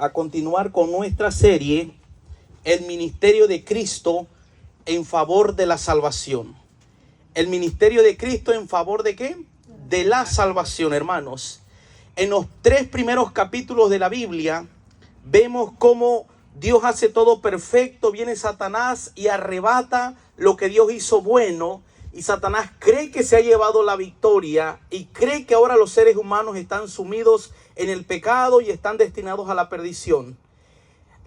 a continuar con nuestra serie, El Ministerio de Cristo en favor de la salvación. El ministerio de Cristo en favor de ¿qué? De la salvación, hermanos. En los 3 primeros capítulos de la Biblia, vemos cómo Dios hace todo perfecto. Viene Satanás y arrebata lo que Dios hizo bueno. Y Satanás cree que se ha llevado la victoria y cree que ahora los seres humanos están sumidos en el pecado y están destinados a la perdición.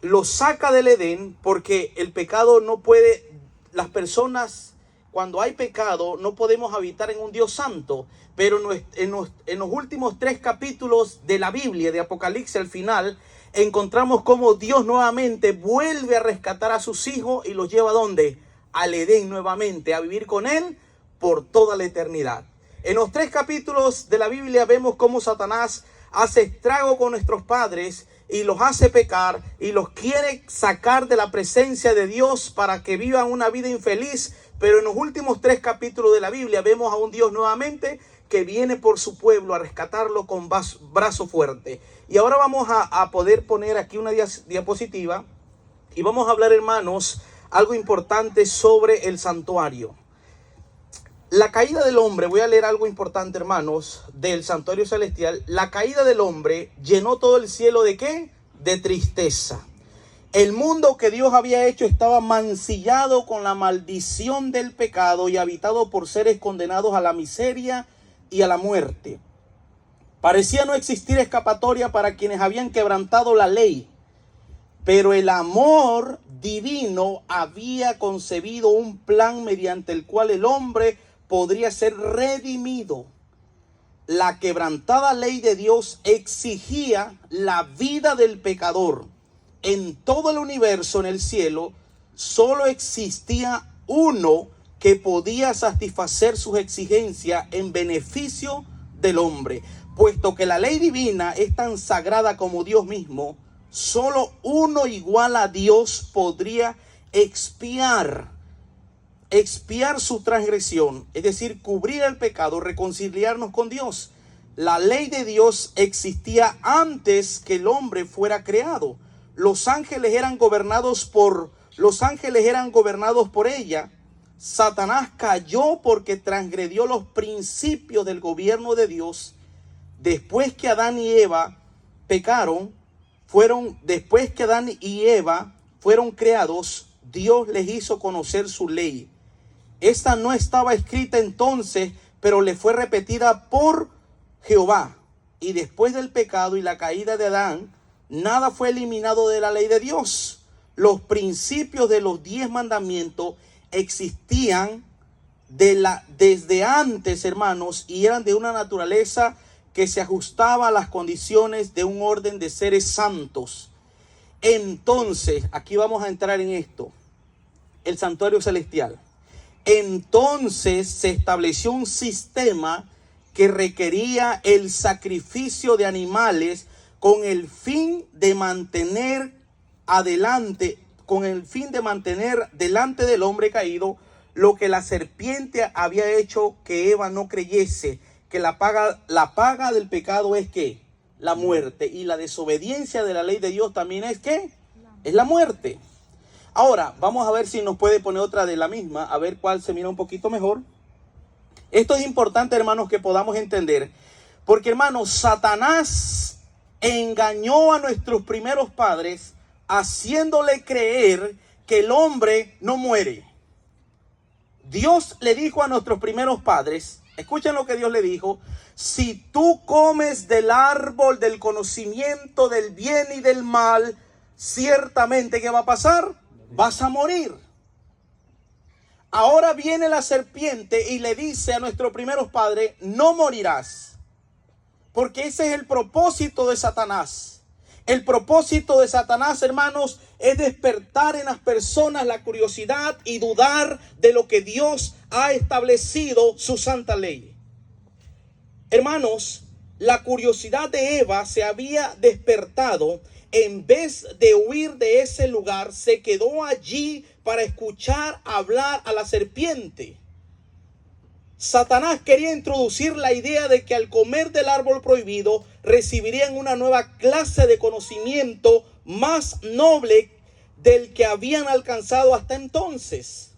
Lo saca del Edén porque el pecado no puede, las personas, cuando hay pecado, no podemos habitar en un Dios santo. Pero en los últimos 3 capítulos de la Biblia, de Apocalipsis al final, encontramos cómo Dios nuevamente vuelve a rescatar a sus hijos y los lleva ¿a dónde? Al Edén nuevamente, a vivir con Él por toda la eternidad. En los 3 capítulos de la Biblia vemos cómo Satanás hace estrago con nuestros padres y los hace pecar y los quiere sacar de la presencia de Dios para que vivan una vida infeliz. Pero en los últimos 3 capítulos de la Biblia vemos a un Dios nuevamente que viene por su pueblo a rescatarlo con brazo fuerte. Y ahora vamos a poder poner aquí una diapositiva y vamos a hablar, hermanos, algo importante sobre el santuario. La caída del hombre, voy a leer algo importante, hermanos, del santuario celestial. La caída del hombre llenó todo el cielo ¿de qué? De tristeza. El mundo que Dios había hecho estaba mancillado con la maldición del pecado y habitado por seres condenados a la miseria y a la muerte. Parecía no existir escapatoria para quienes habían quebrantado la ley. Pero el amor divino había concebido un plan mediante el cual el hombre podría ser redimido. La quebrantada ley de Dios exigía la vida del pecador. En todo el universo, en el cielo, solo existía uno que podía satisfacer sus exigencias en beneficio del hombre. Puesto que la ley divina es tan sagrada como Dios mismo, solo uno igual a Dios podría expiar su transgresión, es decir, cubrir el pecado, reconciliarnos con Dios. La ley de Dios existía antes que el hombre fuera creado. Los ángeles eran gobernados por ella. Satanás cayó porque transgredió los principios del gobierno de Dios. Después que Adán y Eva fueron creados, Dios les hizo conocer su ley. Esta no estaba escrita entonces, pero le fue repetida por Jehová. Y después del pecado y la caída de Adán, nada fue eliminado de la ley de Dios. Los principios de los 10 mandamientos existían desde antes, hermanos, y eran de una naturaleza que se ajustaba a las condiciones de un orden de seres santos. Entonces, aquí vamos a entrar en esto, el santuario celestial. Entonces se estableció un sistema que requería el sacrificio de animales con el fin de mantener delante del hombre caído lo que la serpiente había hecho que Eva no creyese, que la paga del pecado es ¿qué? La muerte. Y la desobediencia de la ley de Dios también es ¿qué? Es la muerte. Ahora, vamos a ver si nos puede poner otra de la misma, a ver cuál se mira un poquito mejor. Esto es importante, hermanos, que podamos entender. Porque, hermanos, Satanás engañó a nuestros primeros padres haciéndole creer que el hombre no muere. Dios le dijo a nuestros primeros padres, escuchen lo que Dios le dijo: si tú comes del árbol del conocimiento del bien y del mal, ciertamente, ¿qué va a pasar? Vas a morir. Ahora viene la serpiente y le dice a nuestros primeros padres: no morirás. Porque ese es el propósito de Satanás. El propósito de Satanás, hermanos, es despertar en las personas la curiosidad y dudar de lo que Dios ha establecido, su santa ley. Hermanos, la curiosidad de Eva se había despertado. En vez de huir de ese lugar, se quedó allí para escuchar hablar a la serpiente. Satanás quería introducir la idea de que al comer del árbol prohibido recibirían una nueva clase de conocimiento más noble del que habían alcanzado hasta entonces.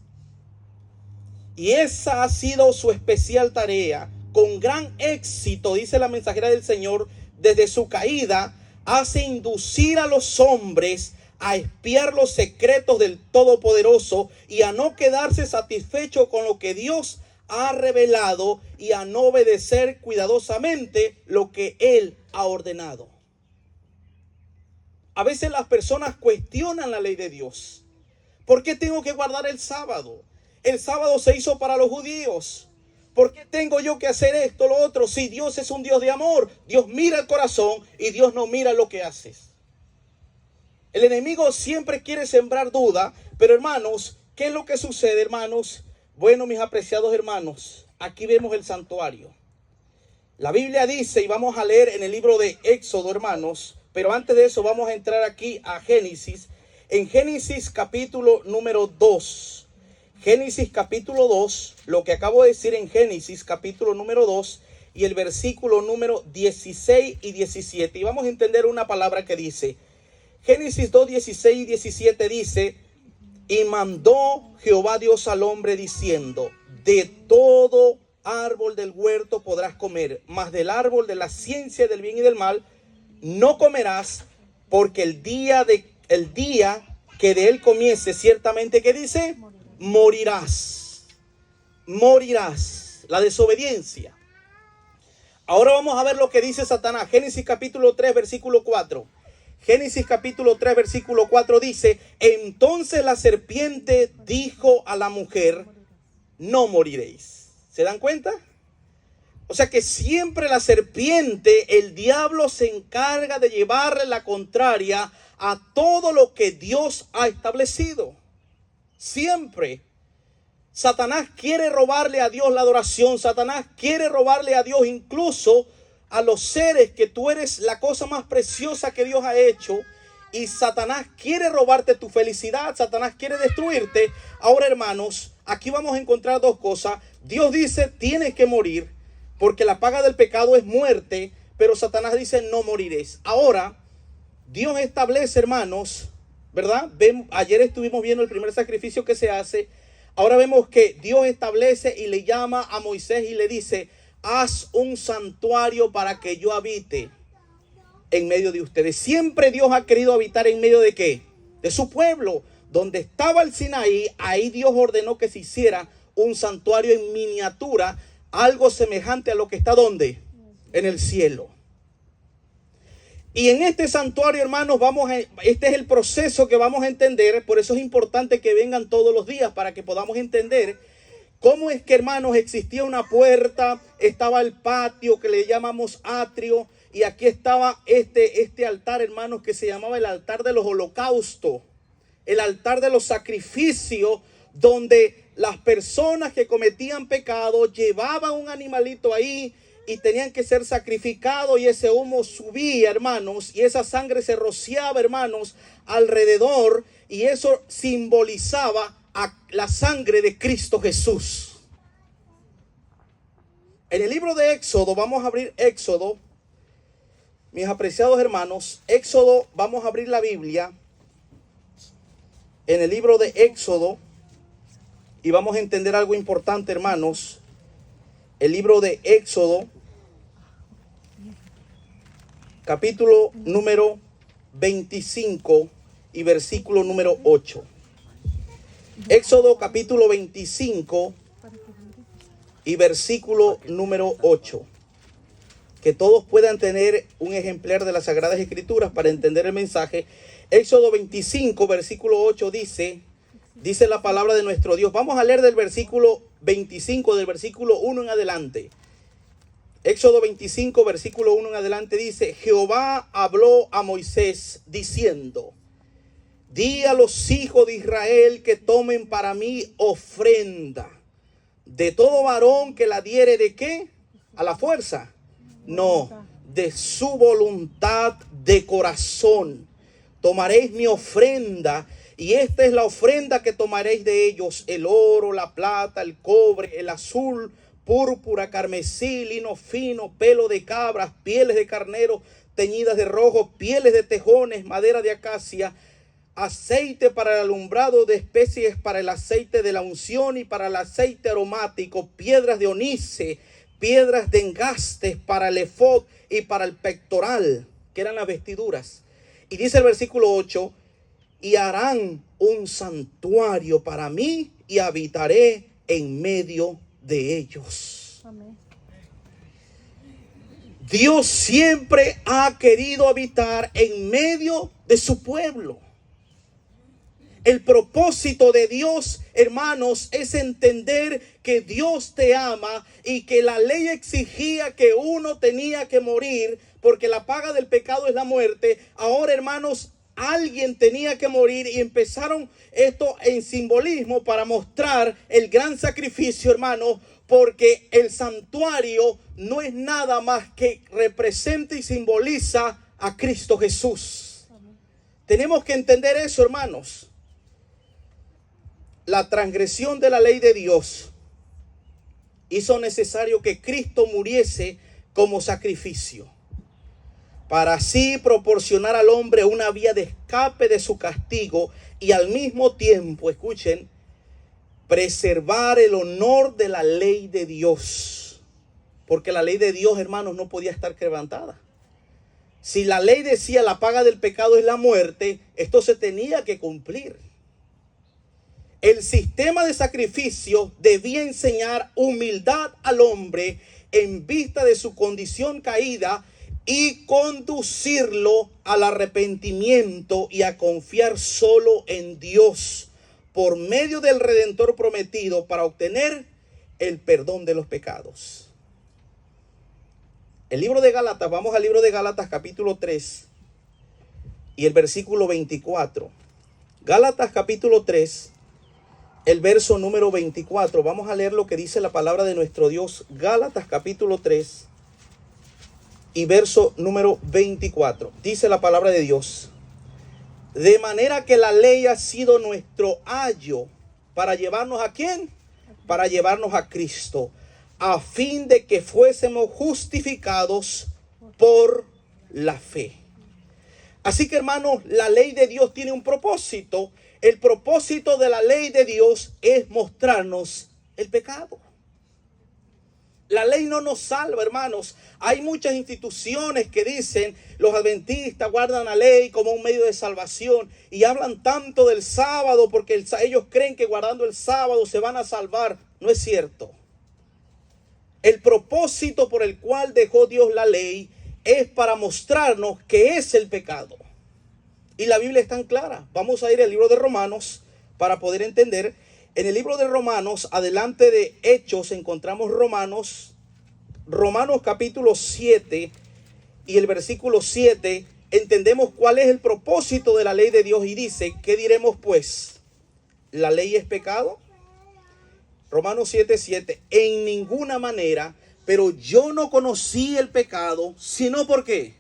Y esa ha sido su especial tarea. Con gran éxito, dice la mensajera del Señor, desde su caída, hace inducir a los hombres a espiar los secretos del Todopoderoso y a no quedarse satisfecho con lo que Dios ha revelado y a no obedecer cuidadosamente lo que Él ha ordenado. A veces las personas cuestionan la ley de Dios. ¿Por qué tengo que guardar el sábado? El sábado se hizo para los judíos. ¿Por qué tengo yo que hacer esto, lo otro? Si Dios es un Dios de amor, Dios mira el corazón y Dios no mira lo que haces. El enemigo siempre quiere sembrar duda, pero hermanos, ¿qué es lo que sucede, hermanos? Bueno, mis apreciados hermanos, aquí vemos el santuario. La Biblia dice, y vamos a leer en el libro de Éxodo, hermanos, pero antes de eso vamos a entrar aquí a Génesis. En Génesis capítulo número 2. Génesis capítulo 2, lo que acabo de decir en Génesis capítulo número 2 y el versículo número 16 y 17. Y vamos a entender una palabra que dice, Génesis 2, 16 y 17 dice, y mandó Jehová Dios al hombre diciendo, de todo árbol del huerto podrás comer, mas del árbol de la ciencia del bien y del mal no comerás, porque el día que de él comiese, ciertamente, ¿qué dice? Morirás. Morirás. La desobediencia. Ahora vamos a ver lo que dice Satanás. Génesis capítulo 3, versículo 4. Génesis capítulo 3, versículo 4 dice, entonces la serpiente dijo a la mujer, no moriréis. ¿Se dan cuenta? O sea que siempre la serpiente, el diablo se encarga de llevarle la contraria a todo lo que Dios ha establecido. Siempre. Satanás quiere robarle a Dios la adoración. Satanás quiere robarle a Dios incluso a los seres que tú eres la cosa más preciosa que Dios ha hecho. Y Satanás quiere robarte tu felicidad. Satanás quiere destruirte. Ahora, hermanos, aquí vamos a encontrar dos cosas. Dios dice, tienes que morir, porque la paga del pecado es muerte. Pero Satanás dice, no moriréis. Ahora, Dios establece, hermanos, ¿verdad? Ayer estuvimos viendo el primer sacrificio que se hace. Ahora vemos que Dios establece y le llama a Moisés y le dice, haz un santuario para que yo habite en medio de ustedes. Siempre Dios ha querido habitar en medio de ¿qué? De su pueblo. Donde estaba el Sinaí, ahí Dios ordenó que se hiciera un santuario en miniatura, algo semejante a lo que está ¿dónde? En el cielo. Y en este santuario, hermanos, este es el proceso que vamos a entender. Por eso es importante que vengan todos los días para que podamos entender cómo es que, hermanos, existía una puerta, estaba el patio que le llamamos atrio, y aquí estaba este altar, hermanos, que se llamaba el altar de los holocaustos, el altar de los sacrificios, donde las personas que cometían pecado llevaban un animalito ahí y tenían que ser sacrificados, y ese humo subía, hermanos, y esa sangre se rociaba, hermanos, alrededor, y eso simbolizaba a la sangre de Cristo Jesús. En el libro de Éxodo, vamos a abrir Éxodo, mis apreciados hermanos. Éxodo, vamos a abrir la Biblia en el libro de Éxodo y vamos a entender algo importante, hermanos. El libro de Éxodo, capítulo número 25 y versículo número 8. Éxodo capítulo 25 y versículo número 8. Que todos puedan tener un ejemplar de las Sagradas Escrituras para entender el mensaje. Éxodo 25, versículo 8 dice la palabra de nuestro Dios. Vamos a leer del versículo 25, del versículo 1 en adelante. Éxodo 25, versículo 1 en adelante dice, Jehová habló a Moisés diciendo, di a los hijos de Israel que tomen para mí ofrenda de todo varón que la diere ¿de qué? ¿A la fuerza? No, de su voluntad de corazón. Tomaréis mi ofrenda, y esta es la ofrenda que tomaréis de ellos: el oro, la plata, el cobre, el azul, púrpura, carmesí, lino fino, pelo de cabras, pieles de carnero teñidas de rojo, pieles de tejones, madera de acacia, aceite para el alumbrado de especies, para el aceite de la unción y para el aceite aromático, piedras de onice, piedras de engastes para el efod y para el pectoral, que eran las vestiduras. Y dice el versículo 8, y harán un santuario para mí y habitaré en medio de ellos. Amén. Dios siempre ha querido habitar en medio de su pueblo. El propósito de Dios, hermanos, es entender que Dios te ama y que la ley exigía que uno tenía que morir porque la paga del pecado es la muerte. Ahora, hermanos, alguien tenía que morir y empezaron esto en simbolismo para mostrar el gran sacrificio, hermanos, porque el santuario no es nada más que representa y simboliza a Cristo Jesús. Tenemos que entender eso, hermanos. La transgresión de la ley de Dios hizo necesario que Cristo muriese como sacrificio, para así proporcionar al hombre una vía de escape de su castigo y al mismo tiempo, escuchen, preservar el honor de la ley de Dios. Porque la ley de Dios, hermanos, no podía estar quebrantada. Si la ley decía la paga del pecado es la muerte, esto se tenía que cumplir. El sistema de sacrificio debía enseñar humildad al hombre en vista de su condición caída y conducirlo al arrepentimiento y a confiar solo en Dios por medio del Redentor prometido para obtener el perdón de los pecados. El libro de Gálatas, vamos al libro de Gálatas capítulo 3 y el versículo 24. Gálatas capítulo 3. El verso número 24. Vamos a leer lo que dice la palabra de nuestro Dios. Gálatas capítulo 3 y verso número 24. Dice la palabra de Dios. De manera que la ley ha sido nuestro ayo para llevarnos ¿a quién? Para llevarnos a Cristo, a fin de que fuésemos justificados por la fe. Así que, hermanos, la ley de Dios tiene un propósito. El propósito de la ley de Dios es mostrarnos el pecado. La ley no nos salva, hermanos. Hay muchas instituciones que dicen los adventistas guardan la ley como un medio de salvación y hablan tanto del sábado porque ellos creen que guardando el sábado se van a salvar. No es cierto. El propósito por el cual dejó Dios la ley es para mostrarnos qué es el pecado. Y la Biblia es tan clara. Vamos a ir al libro de Romanos para poder entender. En el libro de Romanos, adelante de Hechos, encontramos Romanos capítulo 7 y el versículo 7. Entendemos cuál es el propósito de la ley de Dios y dice, ¿qué diremos pues? ¿La ley es pecado? Romanos 7:7. En ninguna manera, pero yo no conocí el pecado, sino ¿por qué?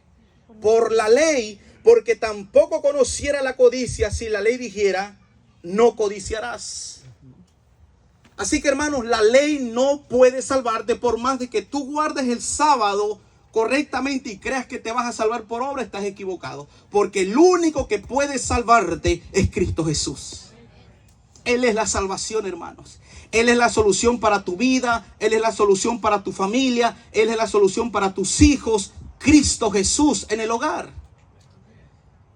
Por la ley. Porque tampoco conociera la codicia si la ley dijera, no codiciarás. Así que, hermanos, la ley no puede salvarte por más de que tú guardes el sábado correctamente y creas que te vas a salvar por obra, estás equivocado. Porque el único que puede salvarte es Cristo Jesús. Él es la salvación, hermanos. Él es la solución para tu vida. Él es la solución para tu familia. Él es la solución para tus hijos. Cristo Jesús en el hogar.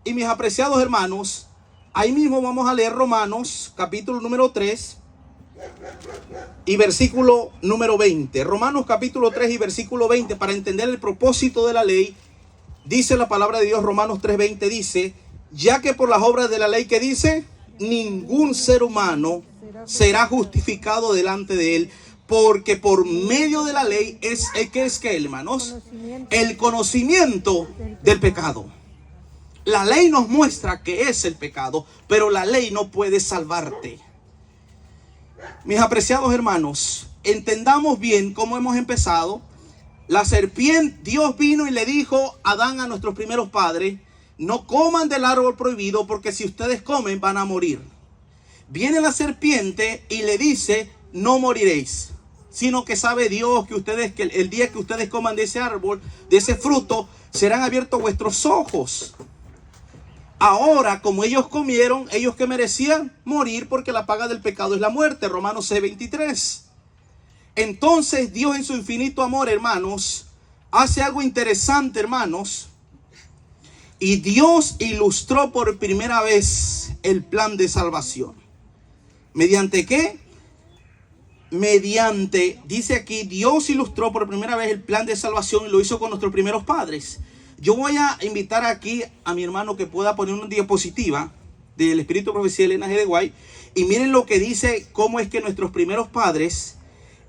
Y mis apreciados hermanos, ahí mismo vamos a leer Romanos capítulo número 3 y versículo número 20. Romanos capítulo 3 y versículo 20, para entender el propósito de la ley. Dice la palabra de Dios, Romanos 3:20 dice, ya que por las obras de la ley, que dice, ningún ser humano será justificado delante de él, porque por medio de la ley es que hermanos, el conocimiento del pecado. La ley nos muestra qué es el pecado, pero la ley no puede salvarte. Mis apreciados hermanos, entendamos bien cómo hemos empezado. La serpiente, Dios vino y le dijo a Adán, a nuestros primeros padres, no coman del árbol prohibido porque si ustedes comen van a morir. Viene la serpiente y le dice, no moriréis. sino que sabe Dios que el día que ustedes coman de ese árbol, de ese fruto, serán abiertos vuestros ojos. Ahora, como ellos comieron, ellos que merecían morir, porque la paga del pecado es la muerte. Romanos 6:23. Entonces Dios, en su infinito amor, hermanos, hace algo interesante, hermanos. Y Dios ilustró por primera vez el plan de salvación. ¿Mediante qué? Dice aquí, Dios ilustró por primera vez el plan de salvación y lo hizo con nuestros primeros padres. Yo voy a invitar aquí a mi hermano que pueda poner una diapositiva del Espíritu de Profecía de Elena G. de White. Y miren lo que dice, cómo es que nuestros primeros padres,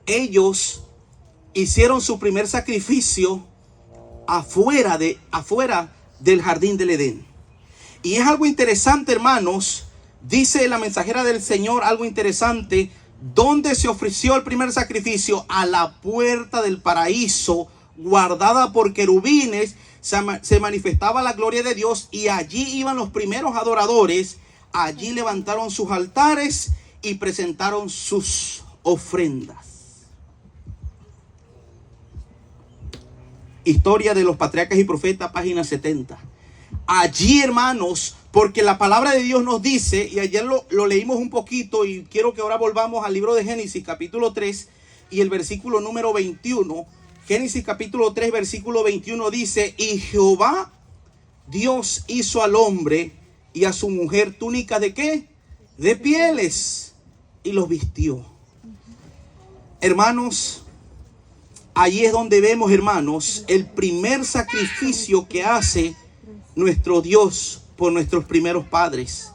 ellos hicieron su primer sacrificio afuera del jardín del Edén. Y es algo interesante, hermanos. Dice la mensajera del Señor algo interesante. ¿Dónde se ofreció el primer sacrificio? A la puerta del paraíso, guardada por querubines. Se manifestaba la gloria de Dios y allí iban los primeros adoradores. Allí levantaron sus altares y presentaron sus ofrendas. Historia de los Patriarcas y Profetas, página 70. Allí, hermanos, porque la palabra de Dios nos dice, y ayer lo leímos un poquito, y quiero que ahora volvamos al libro de Génesis, capítulo 3, y el versículo número 21. Génesis capítulo 3, versículo 21 dice: y Jehová Dios hizo al hombre y a su mujer túnicas ¿de qué? De pieles, y los vistió. Hermanos, allí es donde vemos, hermanos, el primer sacrificio que hace nuestro Dios por nuestros primeros padres.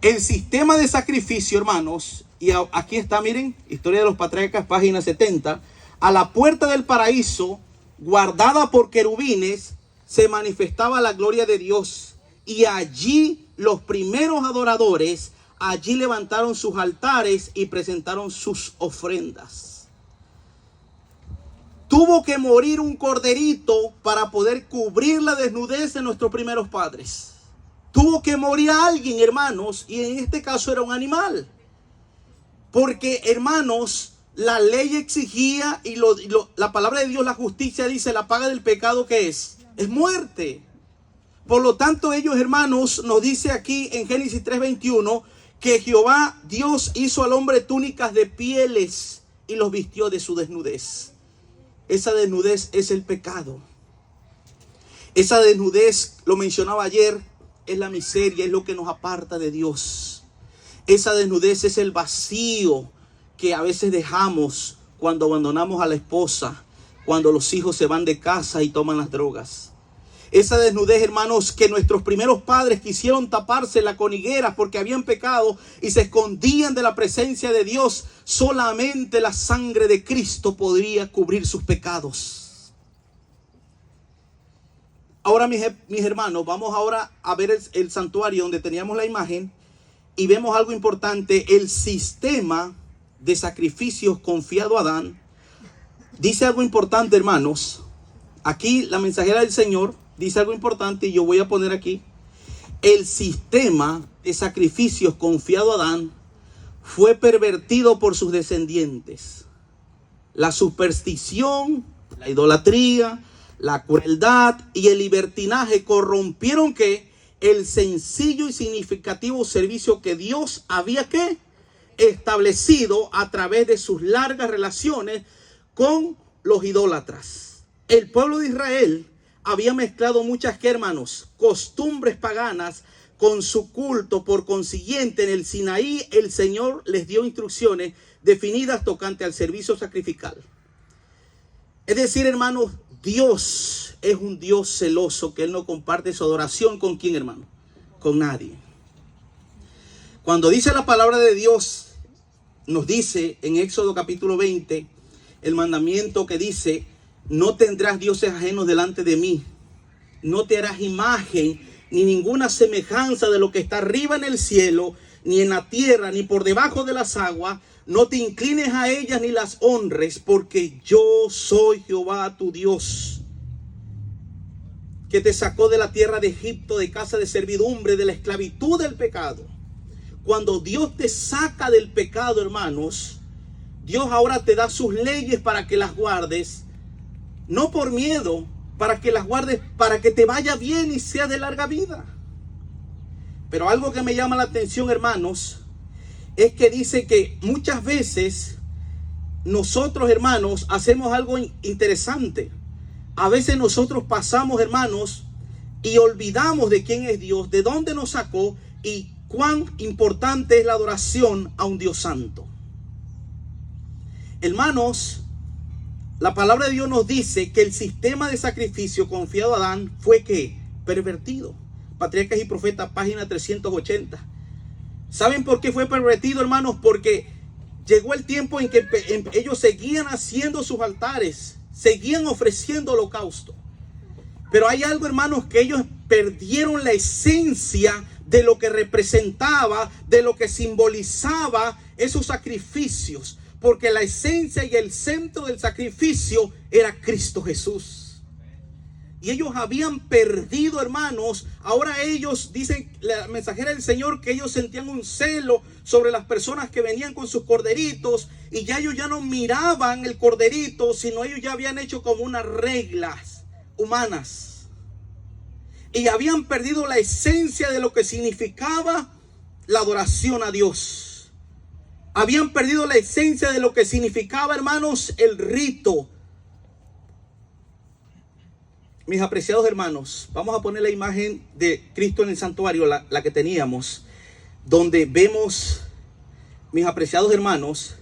El sistema de sacrificio, hermanos, y aquí está, miren, Historia de los Patriarcas, página 70. A la puerta del paraíso, guardada por querubines, se manifestaba la gloria de Dios. Y allí los primeros adoradores, allí levantaron sus altares y presentaron sus ofrendas. Tuvo que morir un corderito para poder cubrir la desnudez de nuestros primeros padres. Tuvo que morir a alguien, hermanos, y en este caso era un animal. Porque, hermanos, la ley exigía y la palabra de Dios, la justicia dice, la paga del pecado, ¿qué es? Es muerte. Por lo tanto, ellos, hermanos, nos dice aquí en Génesis 3:21 que Jehová Dios hizo al hombre túnicas de pieles y los vistió de su desnudez. Esa desnudez es el pecado. Esa desnudez, lo mencionaba ayer, es la miseria, es lo que nos aparta de Dios. Esa desnudez es el vacío que a veces dejamos cuando abandonamos a la esposa, cuando los hijos se van de casa y toman las drogas. Esa desnudez, hermanos, que nuestros primeros padres quisieron tapársela con higueras porque habían pecado y se escondían de la presencia de Dios. Solamente la sangre de Cristo podría cubrir sus pecados. Ahora, mis hermanos, vamos ahora a ver el santuario donde teníamos la imagen y vemos algo importante. El sistema de sacrificios confiado a Adán dice algo importante, hermanos. Aquí la mensajera del Señor dice algo importante y yo voy a poner aquí: el sistema de sacrificios confiado a Adán fue pervertido por sus descendientes. La superstición, la idolatría, la crueldad y el libertinaje corrompieron ¿qué? El sencillo y significativo servicio que Dios había ¿qué? Establecido a través de sus largas relaciones con los idólatras. El pueblo de Israel había mezclado muchas, ¿qué, hermanos? Costumbres paganas con su culto. Por consiguiente, en el Sinaí el Señor les dio instrucciones definidas tocante al servicio sacrificial. Es decir, hermanos, Dios es un Dios celoso, que Él no comparte su adoración ¿con quién, hermano? Con nadie. Cuando dice la palabra de Dios, nos dice en Éxodo capítulo 20, el mandamiento que dice: no tendrás dioses ajenos delante de mí, no te harás imagen ni ninguna semejanza de lo que está arriba en el cielo, ni en la tierra, ni por debajo de las aguas. No te inclines a ellas ni las honres, porque yo soy Jehová tu Dios, que te sacó de la tierra de Egipto, de casa de servidumbre, de la esclavitud del pecado. Cuando Dios te saca del pecado, hermanos, Dios ahora te da sus leyes para que las guardes, no por miedo, para que las guardes, para que te vaya bien y sea de larga vida. Pero algo que me llama la atención, hermanos, es que dice que muchas veces nosotros, hermanos, hacemos algo interesante. A veces nosotros pasamos, hermanos, y olvidamos de quién es Dios, de dónde nos sacó y cuán importante es la adoración a un Dios santo. Hermanos, la palabra de Dios nos dice que el sistema de sacrificio confiado a Adán fue ¿qué? Pervertido. Patriarcas y Profetas, página 380. ¿Saben por qué fue pervertido, hermanos? Porque llegó el tiempo en que ellos seguían haciendo sus altares, seguían ofreciendo holocausto. Pero hay algo, hermanos, que ellos perdieron la esencia de lo que representaba, de lo que simbolizaba esos sacrificios. Porque la esencia y el centro del sacrificio era Cristo Jesús. Y ellos habían perdido, hermanos. Ahora ellos, dicen la mensajera del Señor, que ellos sentían un celo sobre las personas que venían con sus corderitos. Y ya ellos ya no miraban el corderito, sino ellos ya habían hecho como unas reglas humanas. Y habían perdido la esencia de lo que significaba la adoración a Dios. Habían perdido la esencia de lo que significaba, hermanos, el rito. Mis apreciados hermanos, vamos a poner la imagen de Cristo en el santuario, la que teníamos, donde vemos, mis apreciados hermanos,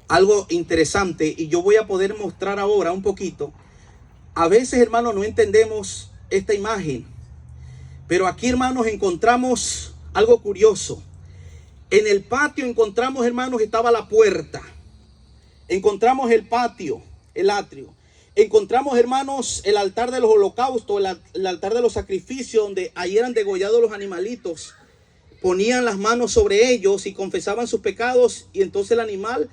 algo interesante, y yo voy a poder mostrar ahora un poquito. A veces, hermanos, no entendemos esta imagen, pero aquí, hermanos, encontramos algo curioso. En el patio encontramos, hermanos, estaba la puerta. Encontramos el patio, el atrio. Encontramos, hermanos, el altar de los holocaustos, el altar de los sacrificios, donde ahí eran degollados los animalitos. Ponían las manos sobre ellos y confesaban sus pecados, y entonces el animal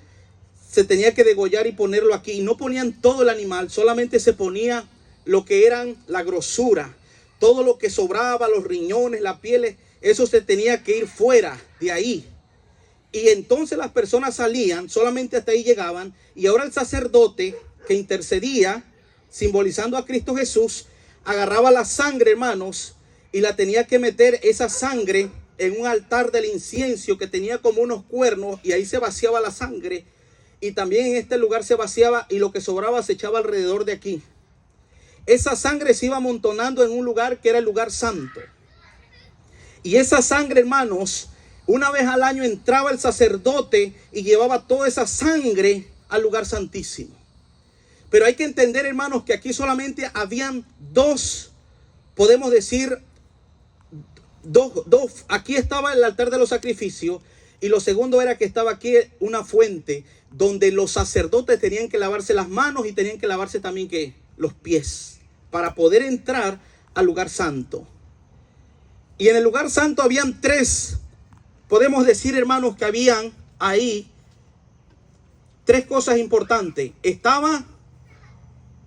se tenía que degollar y ponerlo aquí. Y no ponían todo el animal, solamente se ponía lo que eran la grosura. Todo lo que sobraba, los riñones, la piel, eso se tenía que ir fuera de ahí. Y entonces las personas salían, solamente hasta ahí llegaban. Y ahora el sacerdote que intercedía, simbolizando a Cristo Jesús, agarraba la sangre, hermanos, y la tenía que meter esa sangre en un altar del incienso que tenía como unos cuernos, y ahí se vaciaba la sangre. Y también en este lugar se vaciaba, y lo que sobraba se echaba alrededor de aquí. Esa sangre se iba amontonando en un lugar que era el lugar santo. Y esa sangre, hermanos, una vez al año entraba el sacerdote y llevaba toda esa sangre al lugar santísimo. Pero hay que entender, hermanos, que aquí solamente habían dos, podemos decir, dos. Aquí estaba el altar de los sacrificios, y lo segundo era que estaba aquí una fuente donde los sacerdotes tenían que lavarse las manos y tenían que lavarse también ¿qué? Los pies, para poder entrar al lugar santo. Y en el lugar santo habían tres, podemos decir, hermanos, que habían ahí tres cosas importantes. Estaba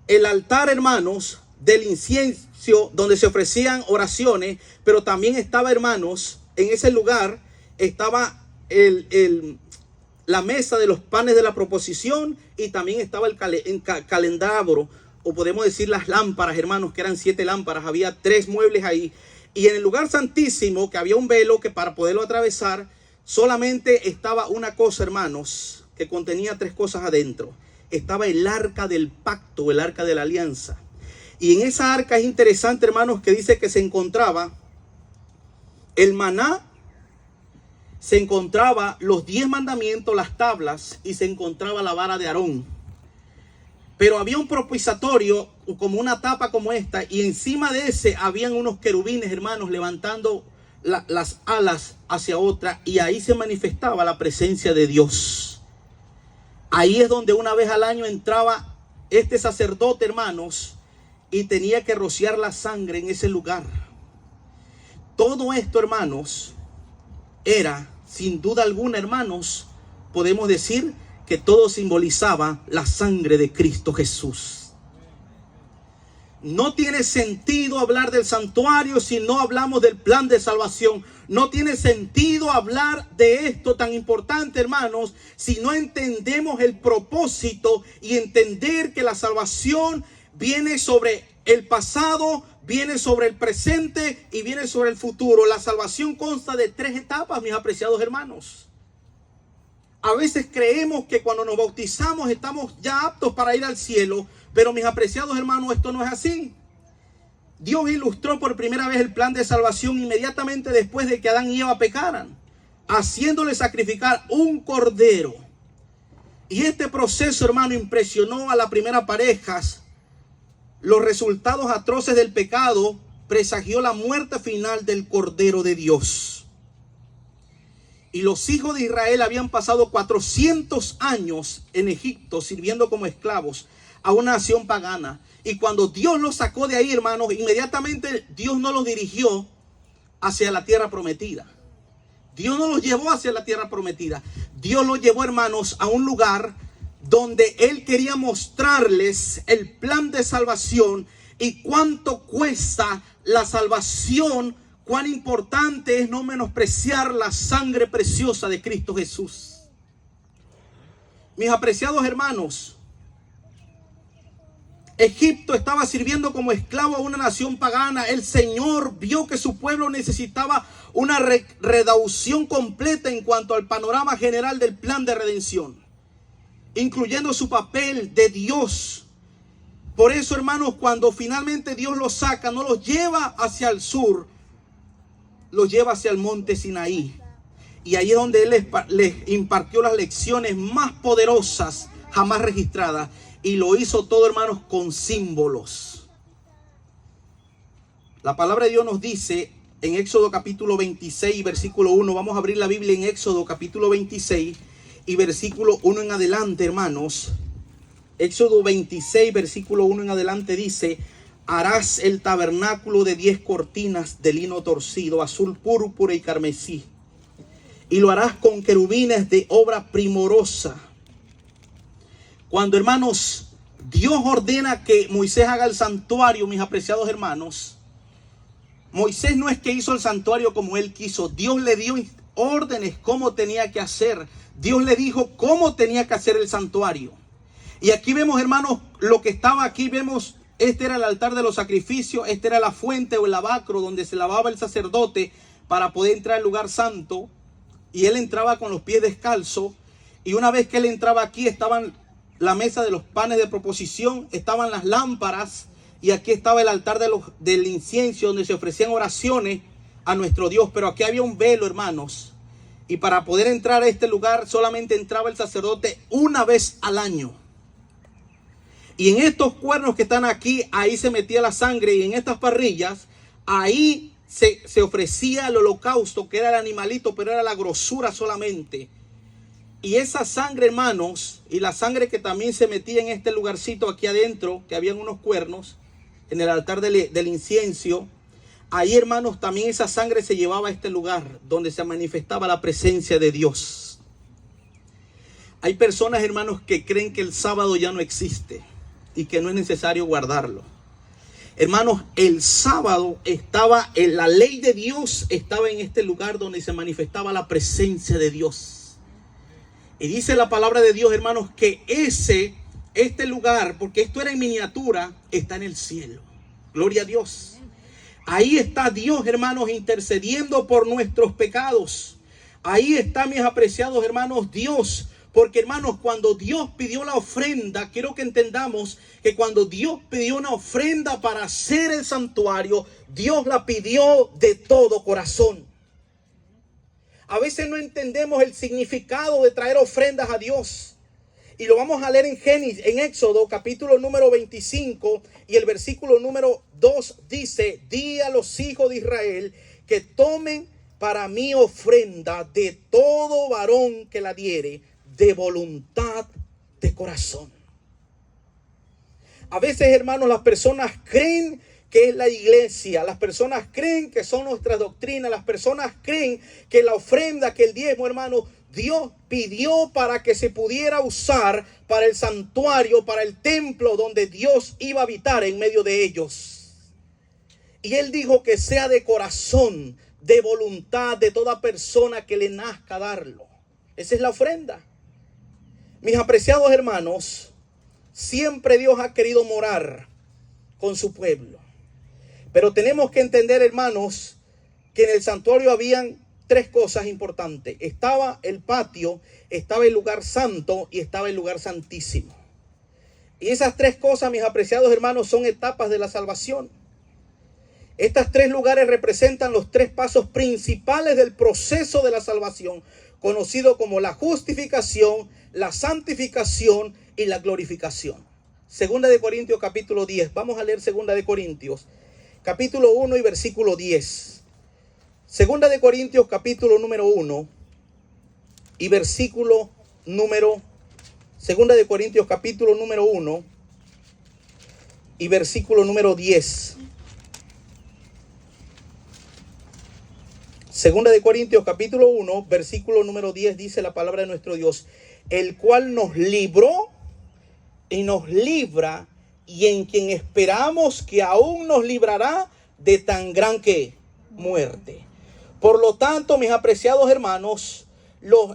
el altar, hermanos, del incienso, donde se ofrecían oraciones, pero también estaba, hermanos, en ese lugar estaba la mesa de los panes de la proposición, y también estaba el candelabro, o podemos decir las lámparas, hermanos, que eran 7 lámparas. Había 3 muebles ahí. Y en el lugar santísimo, que había un velo que para poderlo atravesar, solamente estaba una cosa, hermanos, que contenía 3 cosas adentro. Estaba el arca del pacto, el arca de la alianza. Y en esa arca es interesante, hermanos, que dice que se encontraba el maná, se encontraba los 10 mandamientos, las tablas, y se encontraba la vara de Aarón. Pero había un propiciatorio, como una tapa como esta, y encima de ese habían unos querubines, hermanos, levantando las alas hacia otra, y ahí se manifestaba la presencia de Dios. Ahí es donde una vez al año entraba este sacerdote, hermanos, y tenía que rociar la sangre en ese lugar. Todo esto, hermanos, era, sin duda alguna, hermanos, podemos decir que todo simbolizaba la sangre de Cristo Jesús. No tiene sentido hablar del santuario si no hablamos del plan de salvación. No tiene sentido hablar de esto tan importante, hermanos, si no entendemos el propósito y entender que la salvación viene sobre el pasado, viene sobre el presente y viene sobre el futuro. La salvación consta de 3 etapas, mis apreciados hermanos. A veces creemos que cuando nos bautizamos estamos ya aptos para ir al cielo, pero mis apreciados hermanos, esto no es así. Dios ilustró por primera vez el plan de salvación inmediatamente después de que Adán y Eva pecaran, haciéndole sacrificar un cordero. Y este proceso, hermano, impresionó a la primera pareja. Los resultados atroces del pecado presagió la muerte final del Cordero de Dios. Y los hijos de Israel habían pasado 400 años en Egipto sirviendo como esclavos a una nación pagana. Y cuando Dios los sacó de ahí, hermanos, inmediatamente Dios no los dirigió hacia la tierra prometida. Dios no los llevó hacia la tierra prometida. Dios los llevó, hermanos, a un lugar donde Él quería mostrarles el plan de salvación y cuánto cuesta la salvación, cuán importante es no menospreciar la sangre preciosa de Cristo Jesús. Mis apreciados hermanos, Egipto estaba sirviendo como esclavo a una nación pagana. El Señor vio que su pueblo necesitaba una reducción completa en cuanto al panorama general del plan de redención, incluyendo su papel de Dios. Por eso, hermanos, cuando finalmente Dios los saca, no los lleva hacia el sur, los lleva hacia el monte Sinaí. Y ahí es donde Él les impartió las lecciones más poderosas jamás registradas. Y lo hizo todo, hermanos, con símbolos. La palabra de Dios nos dice en Éxodo capítulo 26, versículo 1. Vamos a abrir la Biblia en Éxodo capítulo 26 y versículo 1 en adelante, hermanos. Éxodo 26, versículo 1 en adelante dice: harás el tabernáculo de 10 cortinas de lino torcido, azul, púrpura y carmesí. Y lo harás con querubines de obra primorosa. Cuando, hermanos, Dios ordena que Moisés haga el santuario, mis apreciados hermanos, Moisés no es que hizo el santuario como él quiso. Dios le dio órdenes cómo tenía que hacer. Dios le dijo cómo tenía que hacer el santuario. Y aquí vemos, hermanos, lo que estaba aquí. Vemos, este era el altar de los sacrificios. Esta era la fuente o el lavacro donde se lavaba el sacerdote para poder entrar al lugar santo. Y él entraba con los pies descalzos. Y una vez que él entraba aquí, estaban la mesa de los panes de proposición, estaban las lámparas, y aquí estaba el altar del incienso, donde se ofrecían oraciones a nuestro Dios. Pero aquí había un velo, hermanos, y para poder entrar a este lugar solamente entraba el sacerdote una vez al año. Y en estos cuernos que están aquí, ahí se metía la sangre, y en estas parrillas, ahí se ofrecía el holocausto, que era el animalito, pero era la grosura solamente. Y esa sangre, hermanos, y la sangre que también se metía en este lugarcito aquí adentro, que habían unos cuernos, en el altar del incienso, ahí, hermanos, también esa sangre se llevaba a este lugar donde se manifestaba la presencia de Dios. Hay personas, hermanos, que creen que el sábado ya no existe y que no es necesario guardarlo. Hermanos, el sábado estaba, en la ley de Dios estaba en este lugar donde se manifestaba la presencia de Dios. Y dice la palabra de Dios, hermanos, que este lugar, porque esto era en miniatura, está en el cielo. Gloria a Dios. Ahí está Dios, hermanos, intercediendo por nuestros pecados. Ahí está, mis apreciados hermanos, Dios. Porque, hermanos, cuando Dios pidió la ofrenda, quiero que entendamos que cuando Dios pidió una ofrenda para hacer el santuario, Dios la pidió de todo corazón. A veces no entendemos el significado de traer ofrendas a Dios. Y lo vamos a leer en Éxodo capítulo número 25 y el versículo número 2 dice: di a los hijos de Israel que tomen para mí ofrenda de todo varón que la diere de voluntad de corazón. A veces, hermanos, las personas creen que es la iglesia, las personas creen que son nuestras doctrinas, las personas creen que la ofrenda, que el diezmo, hermano, Dios pidió para que se pudiera usar para el santuario, para el templo donde Dios iba a habitar en medio de ellos. Y Él dijo que sea de corazón, de voluntad de toda persona que le nazca darlo. Esa es la ofrenda. Mis apreciados hermanos, siempre Dios ha querido morar con su pueblo. Pero tenemos que entender, hermanos, que en el santuario habían tres cosas importantes. Estaba el patio, estaba el lugar santo y estaba el lugar santísimo. Y esas tres cosas, mis apreciados hermanos, son etapas de la salvación. Estos tres lugares representan los tres pasos principales del proceso de la salvación, conocido como la justificación, la santificación y la glorificación. Segunda de Corintios capítulo 10. Vamos a leer Segunda de Corintios capítulo 1 y versículo 10. Segunda de Corintios capítulo número 1 y versículo número... Segunda de Corintios capítulo número 1 y versículo número 10. Segunda de Corintios capítulo 1, versículo número 10 dice la palabra de nuestro Dios, el cual nos libró y nos libra y en quien esperamos que aún nos librará de tan gran que muerte. Por lo tanto, mis apreciados hermanos,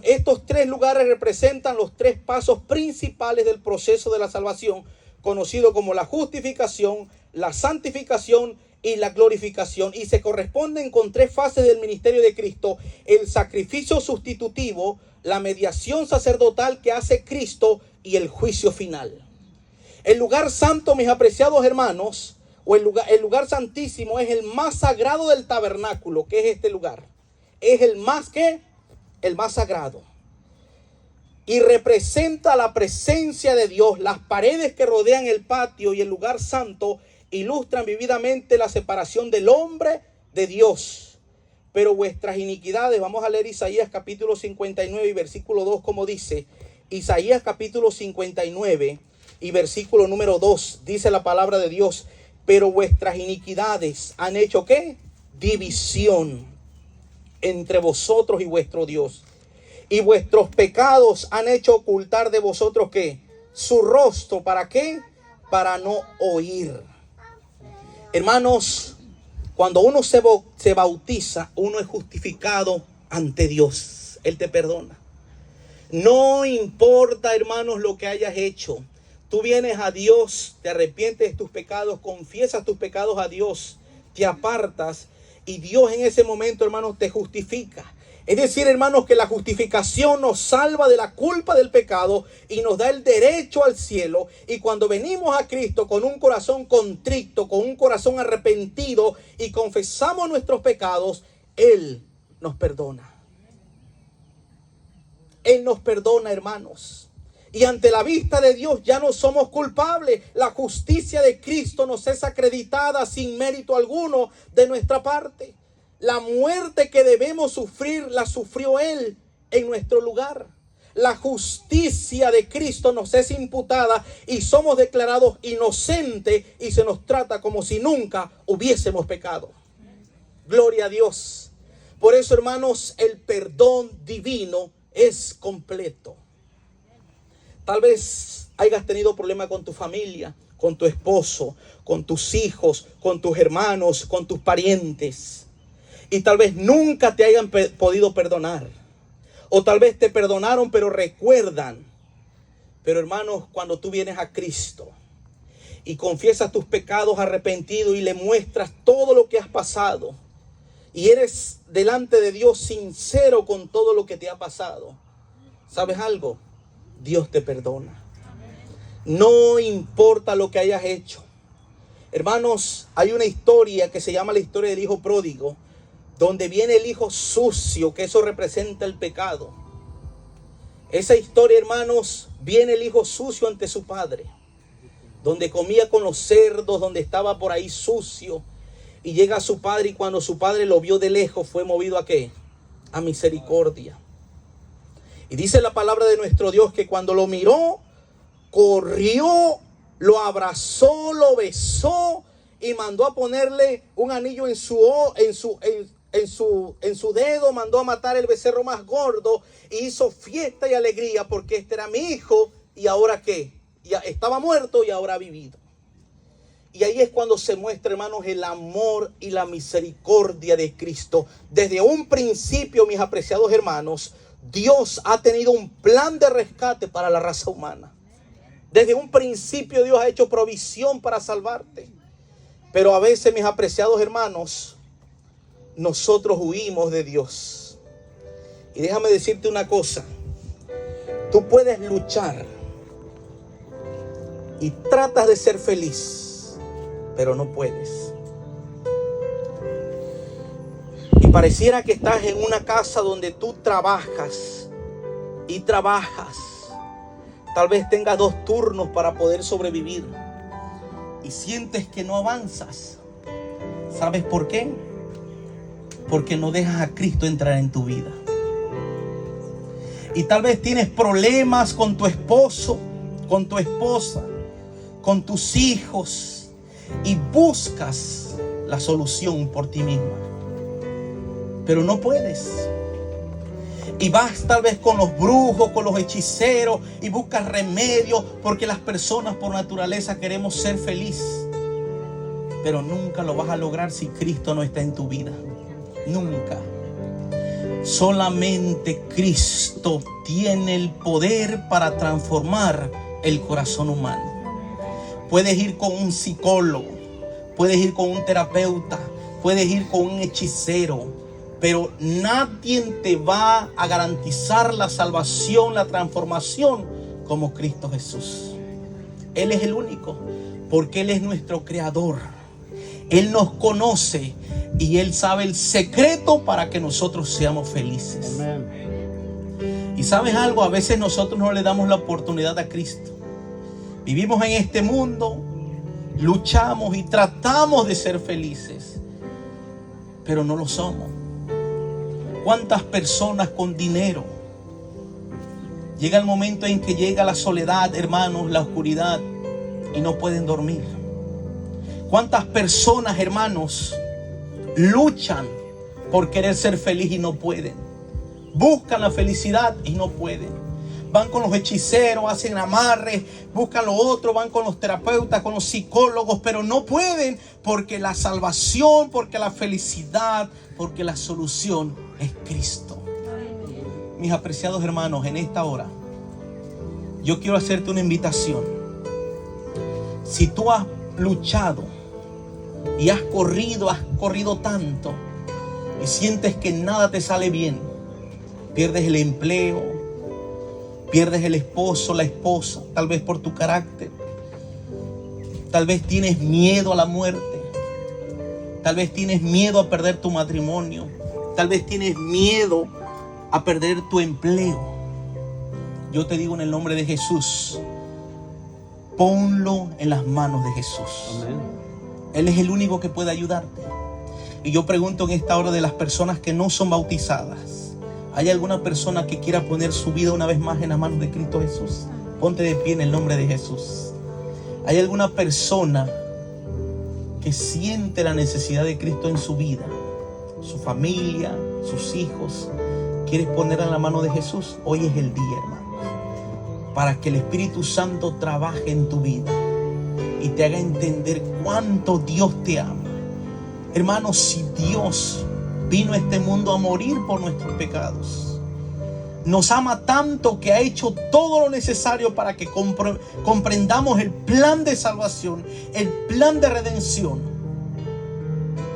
estos tres lugares representan los tres pasos principales del proceso de la salvación, conocido como la justificación, la santificación y la glorificación, y se corresponden con tres fases del ministerio de Cristo: el sacrificio sustitutivo, la mediación sacerdotal que hace Cristo y el juicio final. El lugar santo, mis apreciados hermanos, o el lugar santísimo, es el más sagrado del tabernáculo, que es este lugar. Es el más sagrado. Y representa la presencia de Dios. Las paredes que rodean el patio y el lugar santo ilustran vividamente la separación del hombre de Dios. Pero vuestras iniquidades, vamos a leer Isaías capítulo 59 y versículo 2, como dice. Isaías capítulo 59 y versículo número 2, dice la palabra de Dios. Pero vuestras iniquidades han hecho ¿qué? División entre vosotros y vuestro Dios. Y vuestros pecados han hecho ocultar de vosotros ¿qué? Su rostro. ¿Para qué? Para no oír. Hermanos, cuando uno se bautiza, uno es justificado ante Dios. Él te perdona. No importa, hermanos, lo que hayas hecho. Tú vienes a Dios, te arrepientes de tus pecados, confiesas tus pecados a Dios, te apartas y Dios en ese momento, hermanos, te justifica. Es decir, hermanos, que la justificación nos salva de la culpa del pecado y nos da el derecho al cielo. Y cuando venimos a Cristo con un corazón contrito, con un corazón arrepentido y confesamos nuestros pecados, Él nos perdona. Él nos perdona, hermanos. Y ante la vista de Dios ya no somos culpables. La justicia de Cristo nos es acreditada sin mérito alguno de nuestra parte. La muerte que debemos sufrir la sufrió Él en nuestro lugar. La justicia de Cristo nos es imputada y somos declarados inocentes y se nos trata como si nunca hubiésemos pecado. Gloria a Dios. Por eso, hermanos, el perdón divino es completo. Tal vez hayas tenido problemas con tu familia, con tu esposo, con tus hijos, con tus hermanos, con tus parientes. Y tal vez nunca te hayan podido perdonar. O tal vez te perdonaron pero recuerdan. Pero hermanos, cuando tú vienes a Cristo y confiesas tus pecados arrepentido y le muestras todo lo que has pasado. Y eres delante de Dios sincero con todo lo que te ha pasado. ¿Sabes algo? Dios te perdona. No importa lo que hayas hecho. Hermanos, hay una historia que se llama la historia del hijo pródigo, donde viene el hijo sucio, que eso representa el pecado. Esa historia, hermanos, viene el hijo sucio ante su padre, donde comía con los cerdos, donde estaba por ahí sucio. Y llega a su padre y cuando su padre lo vio de lejos fue movido ¿a qué? A misericordia. Y dice la palabra de nuestro Dios que cuando lo miró, corrió, lo abrazó, lo besó y mandó a ponerle un anillo en su dedo mandó a matar el becerro más gordo y hizo fiesta y alegría porque este era mi hijo y ahora ¿qué? Ya estaba muerto y ahora ha vivido. Y ahí es cuando se muestra, hermanos, el amor y la misericordia de Cristo. Desde un principio, mis apreciados hermanos, Dios ha tenido un plan de rescate para la raza humana. Desde un principio Dios ha hecho provisión para salvarte. Pero a veces, mis apreciados hermanos, nosotros huimos de Dios. Y déjame decirte una cosa. Tú puedes luchar y tratas de ser feliz, pero no puedes. Y pareciera que estás en una casa donde tú trabajas y trabajas. Tal vez tengas 2 turnos para poder sobrevivir y sientes que no avanzas. ¿Sabes por qué? Porque no dejas a Cristo entrar en tu vida. Y tal vez tienes problemas con tu esposo, con tu esposa, con tus hijos y buscas la solución por ti misma, pero no puedes. Y vas tal vez con los brujos, con los hechiceros y buscas remedios porque las personas por naturaleza queremos ser felices. Pero nunca lo vas a lograr si Cristo no está en tu vida. Nunca. Solamente Cristo tiene el poder para transformar el corazón humano. Puedes ir con un psicólogo, puedes ir con un terapeuta, puedes ir con un hechicero, pero nadie te va a garantizar la salvación, la transformación como Cristo Jesús. Él es el único, porque Él es nuestro creador. Él nos conoce y Él sabe el secreto para que nosotros seamos felices. Amén. Y sabes algo, a veces nosotros no le damos la oportunidad a Cristo. Vivimos en este mundo, luchamos y tratamos de ser felices, pero no lo somos. ¿Cuántas personas con dinero? Llega el momento en que llega la soledad, hermanos, la oscuridad, y no pueden dormir. ¿Cuántas personas, hermanos, luchan por querer ser feliz y no pueden? Buscan la felicidad y no pueden. Van con los hechiceros, hacen amarres, buscan lo otro, van con los terapeutas, con los psicólogos, pero no pueden porque la salvación, porque la felicidad, porque la solución es Cristo. Mis apreciados hermanos, en esta hora, yo quiero hacerte una invitación. Si tú has luchado y has corrido tanto y sientes que nada te sale bien, pierdes el empleo, pierdes el esposo, la esposa, tal vez por tu carácter. Tal vez tienes miedo a la muerte. Tal vez tienes miedo a perder tu matrimonio. Tal vez tienes miedo a perder tu empleo. Yo te digo en el nombre de Jesús, ponlo en las manos de Jesús. Amén. Él es el único que puede ayudarte. Y yo pregunto en esta hora de las personas que no son bautizadas, ¿hay alguna persona que quiera poner su vida una vez más en las manos de Cristo Jesús? Ponte de pie en el nombre de Jesús. ¿Hay alguna persona que siente la necesidad de Cristo en su vida? Su familia, sus hijos. ¿Quieres ponerla en la mano de Jesús? Hoy es el día, hermano, para que el Espíritu Santo trabaje en tu vida y te haga entender cuánto Dios te ama. Hermano, si Dios vino a este mundo a morir por nuestros pecados, nos ama tanto que ha hecho todo lo necesario para que comprendamos el plan de salvación, el plan de redención.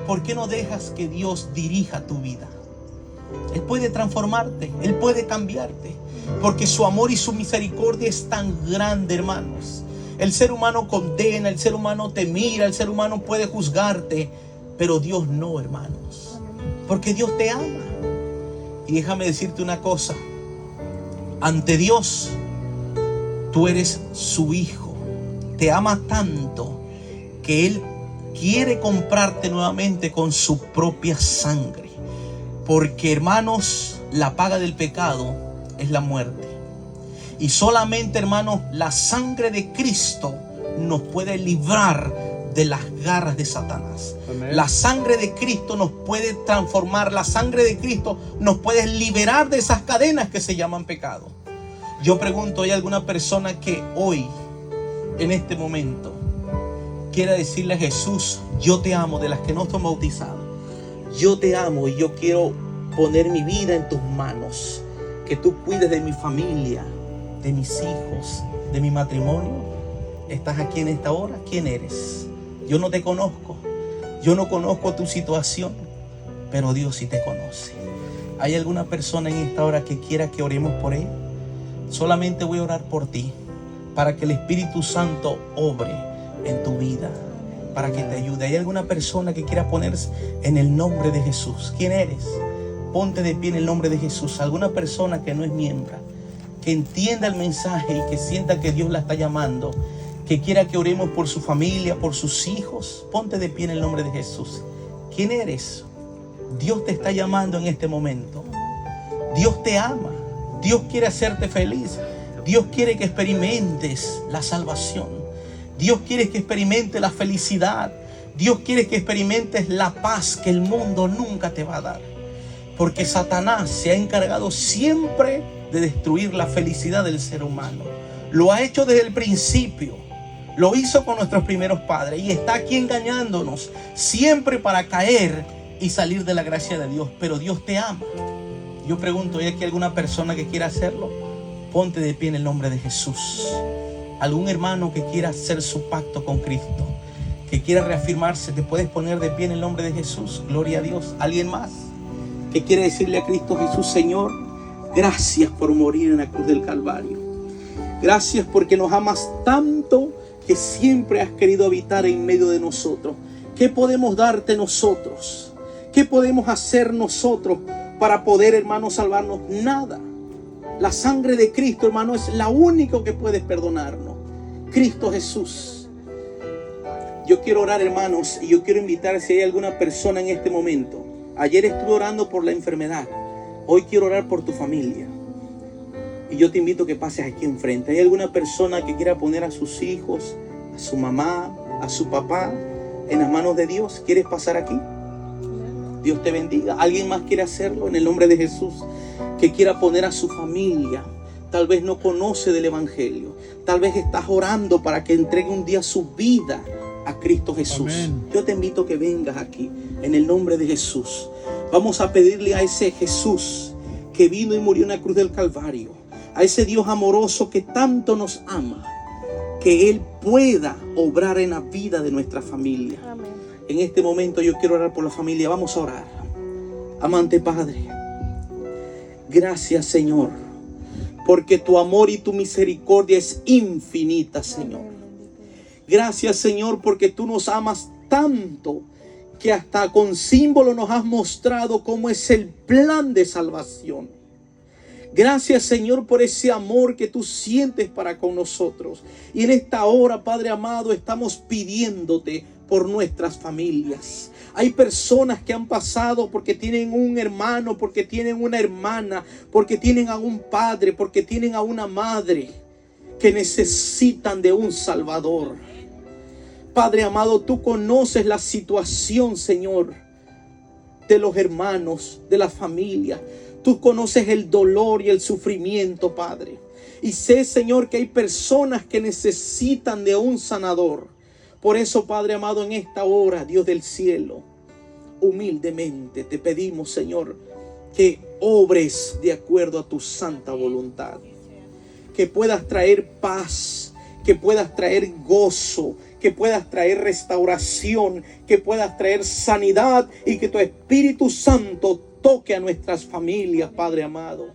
¿Por qué no dejas que Dios dirija tu vida? Él puede transformarte, Él puede cambiarte, porque su amor y su misericordia es tan grande, hermanos. El ser humano condena, el ser humano te mira, el ser humano puede juzgarte, pero Dios no, hermanos, porque Dios te ama. Y déjame decirte una cosa, ante Dios tú eres su hijo. Te ama tanto que Él quiere comprarte nuevamente con su propia sangre, porque, hermanos, la paga del pecado es la muerte. Y solamente, hermanos, la sangre de Cristo nos puede librar de las garras de Satanás. Amén. La sangre de Cristo nos puede transformar. La sangre de Cristo nos puede liberar de esas cadenas que se llaman pecado. Yo pregunto, ¿hay alguna persona que hoy, en este momento, quiera decirle a Jesús: yo te amo, de las que no son bautizadas? Yo te amo y yo quiero poner mi vida en tus manos. Que tú cuides de mi familia, de mis hijos, de mi matrimonio. ¿Estás aquí en esta hora? ¿Quién eres? Yo no te conozco. Yo no conozco tu situación, pero Dios sí te conoce. ¿Hay alguna persona en esta hora que quiera que oremos por él? Solamente voy a orar por ti, para que el Espíritu Santo obre en tu vida, para que te ayude. ¿Hay alguna persona que quiera ponerse en el nombre de Jesús? ¿Quién eres? Ponte de pie en el nombre de Jesús. ¿Alguna persona que no es miembro, que entienda el mensaje y que sienta que Dios la está llamando, que quiera que oremos por su familia, por sus hijos? Ponte de pie en el nombre de Jesús. ¿Quién eres? Dios te está llamando en este momento. Dios te ama. Dios quiere hacerte feliz. Dios quiere que experimentes la salvación. Dios quiere que experimentes la felicidad. Dios quiere que experimentes la paz que el mundo nunca te va a dar. Porque Satanás se ha encargado siempre de destruir la felicidad del ser humano. Lo ha hecho desde el principio. Lo hizo con nuestros primeros padres y está aquí engañándonos siempre para caer y salir de la gracia de Dios. Pero Dios te ama. Yo pregunto, ¿hay aquí alguna persona que quiera hacerlo? Ponte de pie en el nombre de Jesús. Algún hermano que quiera hacer su pacto con Cristo, que quiera reafirmarse, te puedes poner de pie en el nombre de Jesús. Gloria a Dios. ¿Alguien más que quiere decirle a Cristo Jesús: Señor, gracias por morir en la cruz del Calvario? Gracias porque nos amas tanto que siempre has querido habitar en medio de nosotros. ¿Qué podemos darte nosotros? ¿Qué podemos hacer nosotros para poder, hermano, salvarnos? Nada. La sangre de Cristo, hermano, es la única que puede perdonarnos. Cristo Jesús. Yo quiero orar, hermanos, y yo quiero invitar, si hay alguna persona en este momento. Ayer estuve orando por la enfermedad. Hoy quiero orar por tu familia. Y yo te invito a que pases aquí enfrente. ¿Hay alguna persona que quiera poner a sus hijos, a su mamá, a su papá en las manos de Dios? ¿Quieres pasar aquí? Dios te bendiga. ¿Alguien más quiere hacerlo en el nombre de Jesús? Que quiera poner a su familia. Tal vez no conoce del Evangelio. Tal vez estás orando para que entregue un día su vida a Cristo Jesús. Amén. Yo te invito a que vengas aquí en el nombre de Jesús. Vamos a pedirle a ese Jesús que vino y murió en la cruz del Calvario, a ese Dios amoroso que tanto nos ama, que Él pueda obrar en la vida de nuestra familia. Amén. En este momento yo quiero orar por la familia. Vamos a orar. Amante Padre, gracias, Señor, porque tu amor y tu misericordia es infinita, Señor. Gracias, Señor, porque tú nos amas tanto que hasta con símbolo nos has mostrado cómo es el plan de salvación. Gracias, Señor, por ese amor que tú sientes para con nosotros. Y en esta hora, Padre amado, estamos pidiéndote por nuestras familias. Hay personas que han pasado porque tienen un hermano, porque tienen una hermana, porque tienen a un padre, porque tienen a una madre que necesitan de un Salvador. Padre amado, tú conoces la situación, Señor, de los hermanos, de la familia. Tú conoces el dolor y el sufrimiento, Padre. Y sé, Señor, que hay personas que necesitan de un sanador. Por eso, Padre amado, en esta hora, Dios del cielo, humildemente te pedimos, Señor, que obres de acuerdo a tu santa voluntad. Que puedas traer paz, que puedas traer gozo, que puedas traer restauración, que puedas traer sanidad y que tu Espíritu Santo toque a nuestras familias, Padre amado.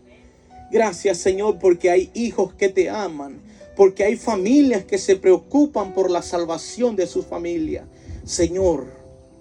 Gracias, Señor, porque hay hijos que te aman, porque hay familias que se preocupan por la salvación de sus familias. Señor,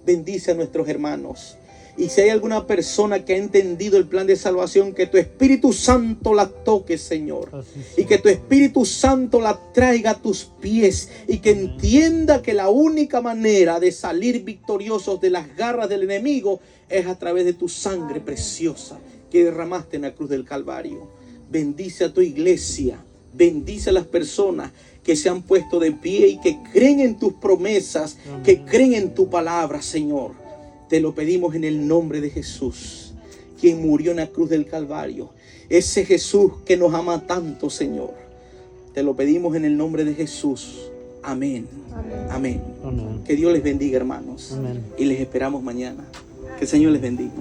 bendice a nuestros hermanos. Y si hay alguna persona que ha entendido el plan de salvación, que tu Espíritu Santo la toque, Señor. Y que tu Espíritu Santo la traiga a tus pies. Y que entienda que la única manera de salir victoriosos de las garras del enemigo es a través de tu sangre preciosa que derramaste en la cruz del Calvario. Bendice a tu iglesia. Bendice a las personas que que se han puesto de pie y que creen en tus promesas, que creen en tu palabra, Señor. Te lo pedimos en el nombre de Jesús, quien murió en la cruz del Calvario. Ese Jesús que nos ama tanto, Señor. Te lo pedimos en el nombre de Jesús. Amén. Amén. Amén. Que Dios les bendiga, hermanos. Amén. Y les esperamos mañana. Que el Señor les bendiga.